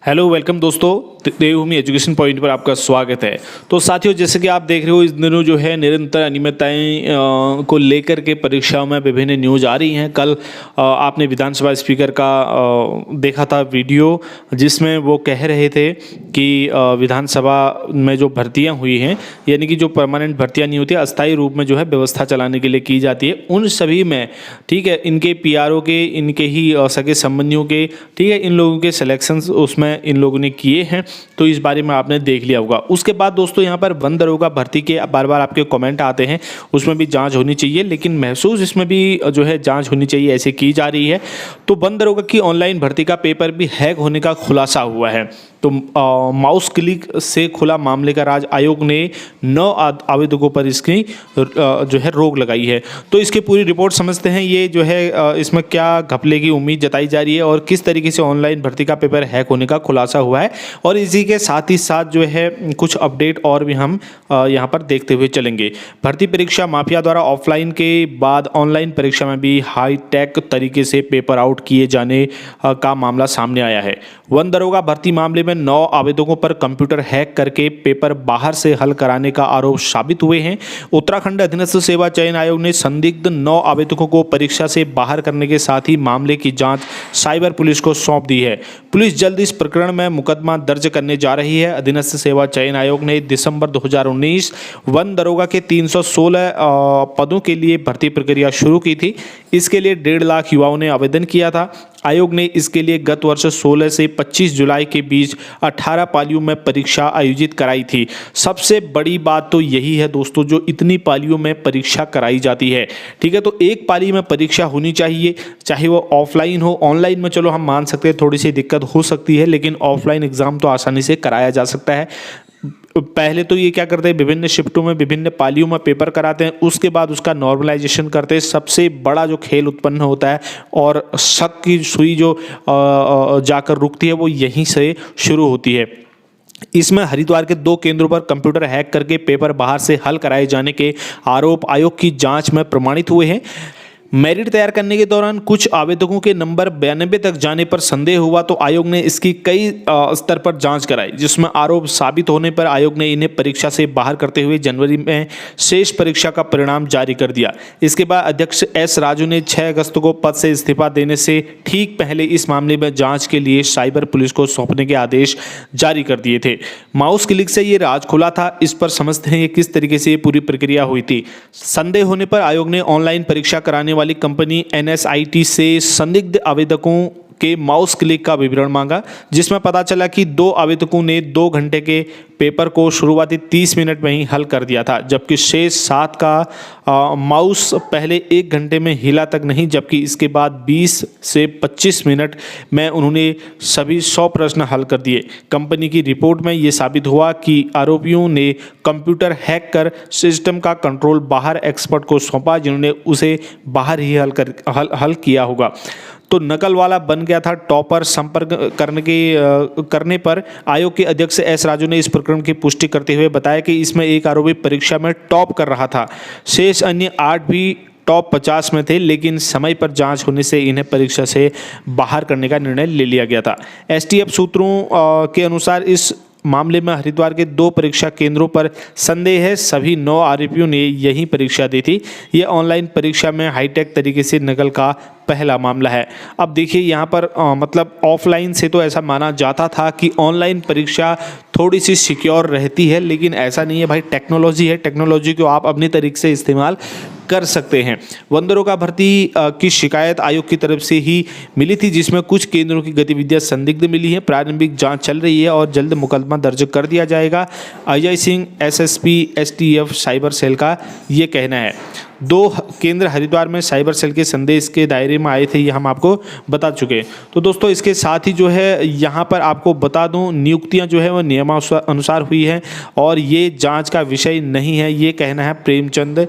Hello welcome दोस्तों, देवभूमि education point पर आपका स्वागत है। तो साथियों, जैसे कि आप देख रहे हो, इस दिनों जो है निरंतर अनियमितताएं को लेकर के परीक्षाओं में विभिन्न न्यूज़ आ रही हैं। कल आपने विधानसभा स्पीकर का देखा था वीडियो, जिसमें वो कह रहे थे कि विधानसभा में जो भर्तियां हुई हैं, यानी कि जो परमानेंट भर्तियां नहीं होती, अस्थायी रूप में जो है व्यवस्था चलाने के लिए की जाती है, उन सभी में ठीक है, इनके पीआरओ के, इनके ही सगे संबंधियों के, ठीक है, इन लोगों के सिलेक्शंस उसमें इन लोगों ने किए हैं। तो इस बारे में आपने देख लिया होगा। उसके बाद दोस्तों, यहाँ पर वन दरोगा भर्ती के बार बार आपके कमेंट आते हैं, उसमें भी जांच होनी चाहिए, लेकिन महसूस इसमें भी जो है जांच होनी चाहिए, ऐसे की जा रही है। तो वन दरोगा की ऑनलाइन भर्ती का पेपर भी हैक होने का खुलासा हुआ है। तो माउस क्लिक से खुला मामले का राज आयोग ने 9 आवेदकों पर इसकी जो है रोक लगाई है। तो इसकी पूरी रिपोर्ट समझते हैं, ये जो है इसमें क्या घपले की उम्मीद जताई जा रही है और किस तरीके से ऑनलाइन भर्ती का पेपर हैक होने का खुलासा हुआ है। और इसी के साथ ही साथ जो है कुछ अपडेट और भी हम यहाँ पर देखते हुए चलेंगे। भर्ती परीक्षा माफिया द्वारा ऑफलाइन के बाद ऑनलाइन परीक्षा में भी हाईटेक तरीके से पेपर आउट किए जाने का मामला सामने आया है। वन दरोगा भर्ती मामले में 9 आवेदकों पर कंप्यूटर हैक करके पेपर बाहर से हल कराने का आरोप साबित हुए हैं। उत्तराखंड अधीनस्थ सेवा चयन आयोग ने संदिग्ध 9 आवेदकों को परीक्षा से बाहर करने के साथ ही मामले की जांच साइबर पुलिस को सौंप दी है। पुलिस जल्द इस प्रकरण में मुकदमा दर्ज करने जा रही है। अधीनस्थ सेवा चयन आयोग ने दिसंबर 2019 वन दरोगा के 316 पदों के लिए भर्ती प्रक्रिया शुरू की थी। इसके लिए 1.5 लाख युवाओं ने आवेदन किया था। आयोग ने इसके लिए गत वर्ष 16 से 25 जुलाई के बीच 18 पालियों में परीक्षा आयोजित कराई थी। सबसे बड़ी बात तो यही है दोस्तों, जो इतनी पालियों में परीक्षा कराई जाती है, ठीक है, तो एक पाली में परीक्षा होनी चाहिए, चाहे वो ऑफलाइन हो। ऑनलाइन में चलो हम मान सकते हैं थोड़ी सी दिक्कत हो सकती है, लेकिन ऑफलाइन एग्जाम तो आसानी से कराया जा सकता है। पहले तो ये क्या करते हैं, विभिन्न शिफ्टों में विभिन्न पालियों में पेपर कराते हैं, उसके बाद उसका नॉर्मलाइजेशन करते हैं। सबसे बड़ा जो खेल उत्पन्न होता है और शक की सुई जो जाकर रुकती है, वो यहीं से शुरू होती है। इसमें हरिद्वार के 2 केंद्रों पर कंप्यूटर हैक करके पेपर बाहर से हल कराए जाने के आरोप आयोग की जांच में प्रमाणित हुए हैं। मेरिट तैयार करने के दौरान कुछ आवेदकों के नंबर 92 तक जाने पर संदेह हुआ, तो आयोग ने इसकी कई स्तर पर जांच कराई, जिसमें आरोप साबित होने पर आयोग ने इन्हें परीक्षा से बाहर करते हुए जनवरी में शेष परीक्षा का परिणाम जारी कर दिया। इसके बाद अध्यक्ष एस राजू ने 6 अगस्त को पद से इस्तीफा देने से ठीक पहले इस मामले में जाँच के लिए साइबर पुलिस को सौंपने के आदेश जारी कर दिए थे। माउस क्लिक से ये राज खुला था। इस पर समझते हैं किस तरीके से ये पूरी प्रक्रिया हुई थी। संदेह होने पर आयोग ने ऑनलाइन परीक्षा कराने वाली कंपनी NSIT से संदिग्ध आवेदकों के माउस क्लिक का विवरण मांगा, जिसमें पता चला कि 2 आवेदकों ने 2 घंटे के पेपर को शुरुआती 30 मिनट में ही हल कर दिया था, जबकि शेष 7 का माउस पहले 1 घंटे में हिला तक नहीं, जबकि इसके बाद 20 से 25 मिनट में उन्होंने सभी 100 प्रश्न हल कर दिए। कंपनी की रिपोर्ट में ये साबित हुआ कि आरोपियों ने कंप्यूटर हैक कर सिस्टम का कंट्रोल बाहर एक्सपर्ट को सौंपा, जिन्होंने उसे बाहर ही हल किया होगा। तो नकल वाला बन गया था टॉपर। संपर्क करने पर आयोग के अध्यक्ष एस राजू ने इस प्रकरण की पुष्टि करते हुए बताया कि इसमें एक आरोपी परीक्षा में टॉप कर रहा था, शेष अन्य 8 भी टॉप 50 में थे, लेकिन समय पर जांच होने से इन्हें परीक्षा से बाहर करने का निर्णय ले लिया गया था। STF सूत्रों के अनुसार इस मामले में हरिद्वार के 2 परीक्षा केंद्रों पर संदेह है। सभी 9 आरोपियों ने यही परीक्षा दी थी। यह ऑनलाइन परीक्षा में हाईटेक तरीके से नकल का पहला मामला है। अब देखिए यहाँ पर मतलब ऑफलाइन से तो ऐसा माना जाता था कि ऑनलाइन परीक्षा थोड़ी सी सिक्योर रहती है, लेकिन ऐसा नहीं है भाई। टेक्नोलॉजी है, टेक्नोलॉजी को आप अपने तरीके से इस्तेमाल कर सकते हैं। वन दरोगा भर्ती की शिकायत आयोग की तरफ से ही मिली थी, जिसमें कुछ केंद्रों की गतिविधियां संदिग्ध मिली हैं। प्रारंभिक जांच चल रही है और जल्द मुकदमा दर्ज कर दिया जाएगा। Ajay Singh SSP STF cyber cell का ये कहना है। 2 केंद्र हरिद्वार में साइबर सेल के संदेश के दायरे में आए थे, ये हम आपको बता चुके हैं। तो दोस्तों, इसके साथ ही जो है यहाँ पर आपको बता दूँ, नियुक्तियाँ जो है वो नियमानुसार हुई हैं और ये जांच का विषय नहीं है, ये कहना है प्रेमचंद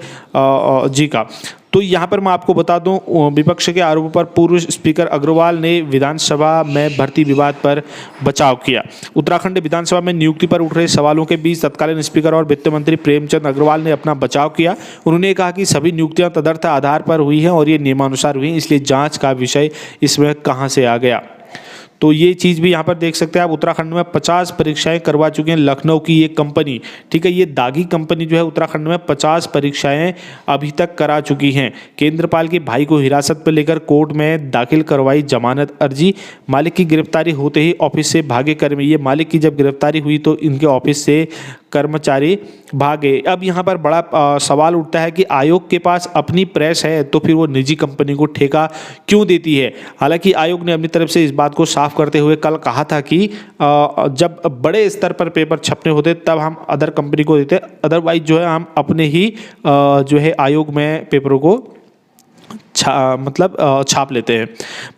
जी का। तो यहाँ पर मैं आपको बता दूं, विपक्ष के आरोपों पर पूर्व स्पीकर अग्रवाल ने विधानसभा में भर्ती विवाद पर बचाव किया। उत्तराखंड विधानसभा में नियुक्ति पर उठ रहे सवालों के बीच तत्कालीन स्पीकर और वित्त मंत्री प्रेमचंद अग्रवाल ने अपना बचाव किया। उन्होंने कहा कि सभी नियुक्तियां तदर्थ आधार पर हुई हैं और ये नियमानुसार हुई, इसलिए जाँच का विषय इसमें कहाँ से आ गया। तो ये चीज़ भी यहाँ पर देख सकते हैं आप। उत्तराखंड में 50 परीक्षाएं करवा चुके हैं लखनऊ की ये कंपनी, ठीक है। ये दागी कंपनी जो है उत्तराखंड में 50 परीक्षाएं अभी तक करा चुकी हैं। केंद्रपाल के भाई को हिरासत पर लेकर कोर्ट में दाखिल करवाई जमानत अर्जी। मालिक की गिरफ्तारी होते ही ऑफिस से भागे कर्मी। ये मालिक की जब गिरफ्तारी हुई तो इनके ऑफिस से कर्मचारी भागे। अब यहाँ पर बड़ा सवाल उठता है कि आयोग के पास अपनी प्रेस है तो फिर वो निजी कंपनी को ठेका क्यों देती है। हालांकि आयोग ने अपनी तरफ से इस बात को साफ करते हुए कल कहा था कि जब बड़े स्तर पर पेपर छपने होते तब हम अदर कंपनी को देते, अदरवाइज जो है हम अपने ही जो है आयोग में पेपरों को छाप लेते हैं।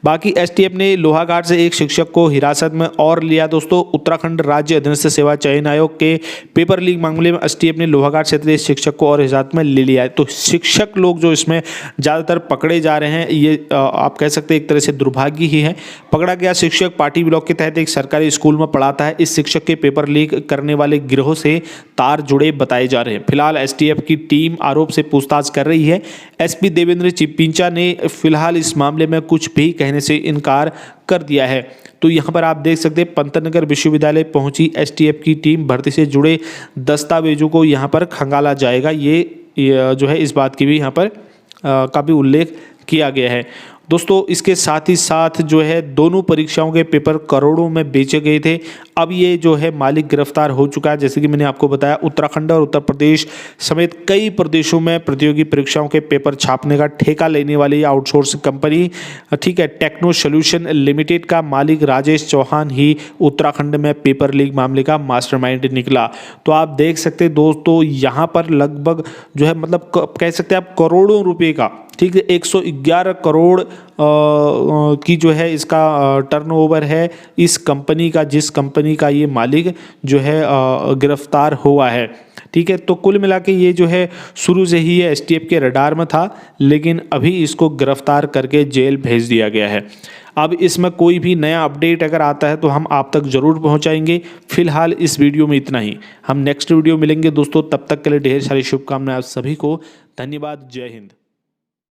बाकी एसटीएफ ने लोहाघाट से एक शिक्षक को हिरासत में और लिया। दोस्तों, उत्तराखंड राज्य अधीनस्थ सेवा चयन आयोग के पेपर लीक मामले में एसटीएफ ने लोहाघाट क्षेत्रीय शिक्षक को और हिरासत में ले लिया है। तो शिक्षक लोग जो इसमें ज़्यादातर पकड़े जा रहे हैं, ये आप कह सकते हैं एक तरह से दुर्भाग्य ही है। पकड़ा गया शिक्षक पार्टी ब्लॉक के तहत एक सरकारी स्कूल में पढ़ाता है। इस शिक्षक के पेपर लीक करने वाले गिरोह से तार जुड़े बताए जा रहे हैं। फिलहाल एसटीएफ की टीम आरोप से पूछताछ कर रही है। एसपी देवेंद्र चिपिंचा ने फिलहाल इस मामले में कुछ भी कहने से इनकार कर दिया है। तो यहाँ पर आप देख सकते हैं पंतनगर विश्वविद्यालय पहुंची एसटीएफ की टीम। भर्ती से जुड़े दस्तावेजों को यहाँ पर खंगाला जाएगा। ये जो है इस बात की भी यहाँ पर का भी उल्लेख किया गया है। दोस्तों, इसके साथ ही साथ जो है दोनों परीक्षाओं के पेपर करोड़ों में बेचे गए थे। अब ये जो है मालिक गिरफ्तार हो चुका है। जैसे कि मैंने आपको बताया, उत्तराखंड और उत्तर प्रदेश समेत कई प्रदेशों में प्रतियोगी परीक्षाओं के पेपर छापने का ठेका लेने वाली आउटसोर्स कंपनी, ठीक है, टेक्नो सॉल्यूशन लिमिटेड का मालिक राजेश चौहान ही उत्तराखंड में पेपर लीक मामले का मास्टरमाइंड निकला। तो आप देख सकते हैं दोस्तों, यहाँ पर लगभग जो है मतलब कह सकते हैं आप करोड़ों रुपए का, ठीक है, 111 करोड़ की जो है इसका टर्नओवर है इस कंपनी का, जिस कंपनी का ये मालिक जो है गिरफ्तार हुआ है। ठीक है, तो कुल मिला के ये जो है शुरू से ही एसटीएफ के रडार में था, लेकिन अभी इसको गिरफ्तार करके जेल भेज दिया गया है। अब इसमें कोई भी नया अपडेट अगर आता है तो हम आप तक ज़रूर पहुंचाएंगे। फिलहाल इस वीडियो में इतना ही। हम नेक्स्ट वीडियो मिलेंगे दोस्तों, तब तक के लिए ढेर सारी शुभकामनाएं आप सभी को। धन्यवाद। जय हिंद।